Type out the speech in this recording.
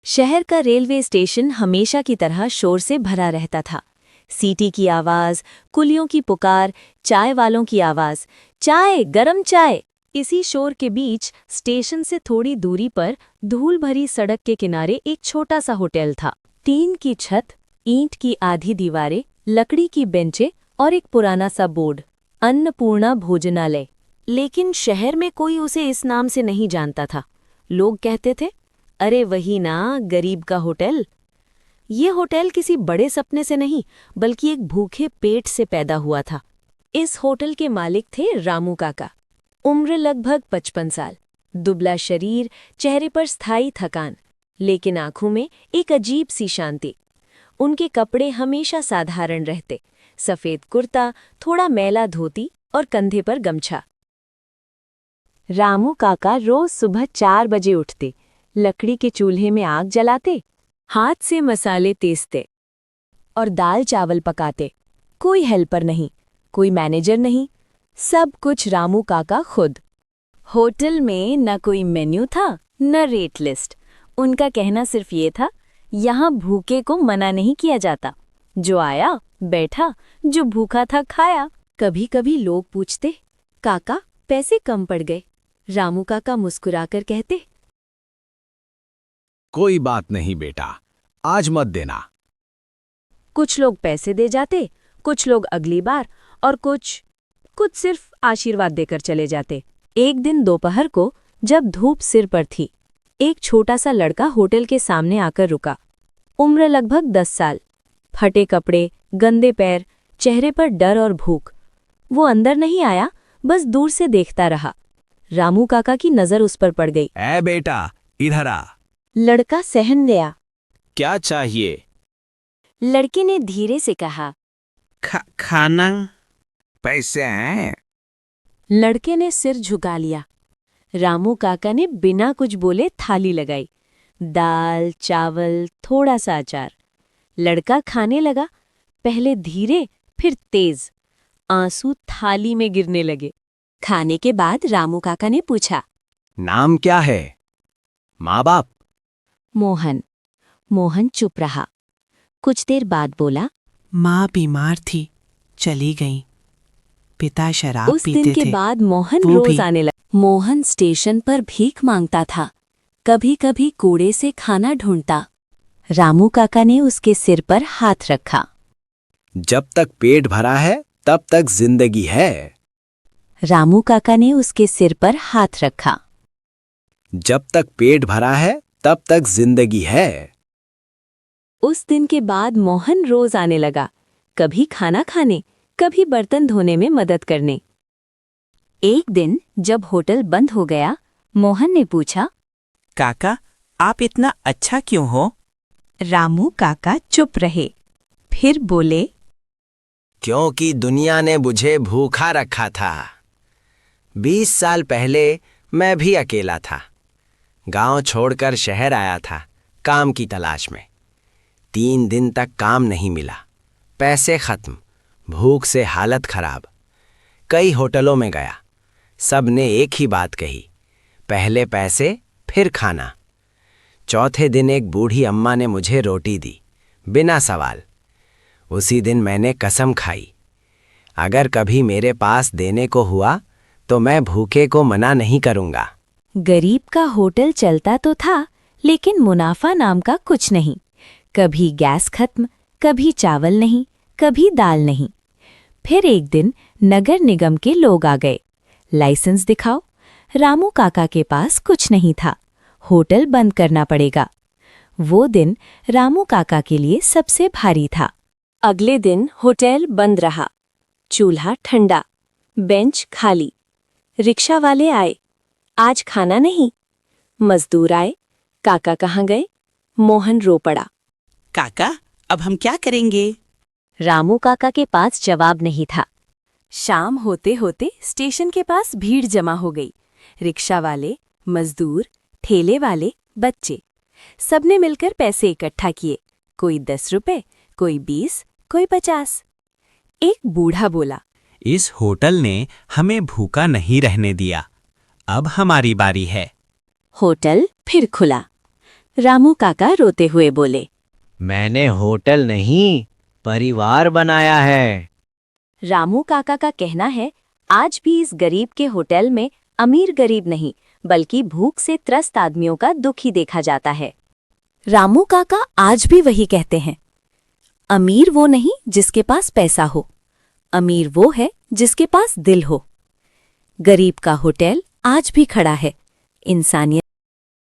शहर का railway station हमेशा की तरह शोर से भरा रहता था। सीटी की आवाज, कुलियों की पुकार, चाय वालों की आवाज, चाय, गरम चाय। इसी शोर के बीच स्टेशन से थोड़ी दूरी पर धूल भरी सड़क के किनारे एक छोटा सा होटल था। टीन की छत, ईंट की आधी दीवारें, लकड़ी की बेंचें और एक पुराना सा बोर्ड, अन्नपूर्णा भोजनालय। लेकिन शहर में कोई उसे इस नाम से नहीं जानता था। लोग कहते थे, अरे वही ना, गरीब का होटल। ये होटल किसी बड़े सपने से नहीं, बल्कि एक भूखे पेट से पैदा हुआ था। इस होटल के मालिक थे रामू काका। उम्र लगभग 55 साल, दुबला शरीर, चेहरे पर स्थायी थकान, लेकिन आंखों में एक अजीब सी शांति। उनके कपड़े हमेशा साधारण रहते, सफेद कुर्ता, थोड़ा मैला धोती और कंधे पर गमछा। रामू काका रोज सुबह 4 बजे उठते, लकड़ी के चूल्हे में आग जलाते, हाथ से मसाले पीसते और दाल चावल पकाते। कोई हेल्पर नहीं, कोई मैनेजर नहीं, सब कुछ रामू काका खुद। होटल में न कोई मेन्यू था, न रेट लिस्ट। उनका कहना सिर्फ ये था, यहाँ भूखे को मना नहीं किया जाता। जो आया बैठा, जो भूखा था खाया। कभी कभी लोग पूछते, काका पैसे कम पड़ गए। रामू काका मुस्कुराकर कहते, कोई बात नहीं बेटा, आज मत देना। कुछ लोग पैसे दे जाते, कुछ लोग अगली बार और कुछ सिर्फ आशीर्वाद देकर चले जाते। एक दिन दोपहर को जब धूप सिर पर थी, एक छोटा सा लड़का होटल के सामने आकर रुका। उम्र लगभग 10 साल, फटे कपड़े, गंदे पैर, चेहरे पर डर और भूख। वो अंदर नहीं आया, बस दूर से देखता रहा। रामू काका की नजर उस पर पड़ गई। ए बेटा, इधर आ। लड़का सहन गया। क्या चाहिए? लड़के ने धीरे से कहा, खाना। पैसे हैं? लड़के ने सिर झुका लिया। रामू काका ने बिना कुछ बोले थाली लगाई, दाल, चावल, थोड़ा सा अचार। लड़का खाने लगा, पहले धीरे, फिर तेज। आंसू थाली में गिरने लगे। खाने के बाद रामू काका ने पूछा, नाम क्या है? माँ बाप? मोहन। मोहन चुप रहा। कुछ देर बाद बोला, माँ बीमार थी, चली गई। पिता शराब उस पीते दिन के थे। बाद मोहन वो रोज भी। आने लगा। मोहन स्टेशन पर भीख मांगता था, कभी कभी कूड़े से खाना ढूंढता। रामू काका ने उसके सिर पर हाथ रखा। जब तक पेट भरा है, तब तक जिंदगी है। रामू काका ने उसके सिर पर हाथ रखा। जब तक पेट भरा है, तब तक जिंदगी है। उस दिन के बाद मोहन रोज आने लगा, कभी खाना खाने, कभी बर्तन धोने में मदद करने। एक दिन जब होटल बंद हो गया, मोहन ने पूछा, काका आप इतना अच्छा क्यों हो? रामू काका चुप रहे, फिर बोले, क्योंकि दुनिया ने मुझे भूखा रखा था। 20 साल पहले मैं भी अकेला था। गांव छोड़कर शहर आया था, काम की तलाश में। 3 दिन तक काम नहीं मिला, पैसे खत्म, भूख से हालत खराब। कई होटलों में गया, सब ने एक ही बात कही, पहले पैसे फिर खाना। चौथे दिन एक बूढ़ी अम्मा ने मुझे रोटी दी, बिना सवाल। उसी दिन मैंने कसम खाई, अगर कभी मेरे पास देने को हुआ तो मैं भूखे को मना नहीं करूंगा। गरीब का होटल चलता तो था, लेकिन मुनाफा नाम का कुछ नहीं। कभी गैस खत्म, कभी चावल नहीं, कभी दाल नहीं। फिर एक दिन नगर निगम के लोग आ गए। लाइसेंस दिखाओ। रामू काका के पास कुछ नहीं था, होटल बंद करना पड़ेगा। वो दिन रामू काका के लिए सबसे भारी था। अगले दिन होटल बंद रहा, चूल्हा ठंडा, बेंच खाली। रिक्शा वाले आए, आज खाना नहीं। मजदूर आए, काका कहाँ गए? मोहन रो पड़ा। काका अब हम क्या करेंगे? रामू काका के पास जवाब नहीं था। शाम होते होते स्टेशन के पास भीड़ जमा हो गई। रिक्शा वाले, मजदूर, ठेले वाले, बच्चे, सबने मिलकर पैसे इकट्ठा किए। कोई 10 रुपए, कोई 20, कोई 50। एक बूढ़ा बोला, इस होटल ने हमें भूखा नहीं रहने दिया, अब हमारी बारी है। होटल फिर खुला। रामू काका रोते हुए बोले। मैंने होटल नहीं, परिवार बनाया है। रामू काका का कहना है, आज भी इस गरीब के होटल में अमीर गरीब नहीं, बल्कि भूख से त्रस्त आदमियों का दुख ही देखा जाता है। रामू काका आज भी वही कहते हैं, अमीर वो नहीं जिसके पास पैसा हो, अमीर वो है जिसके पास दिल हो। गरीब का होटल आज भी खड़ा है, इंसानियत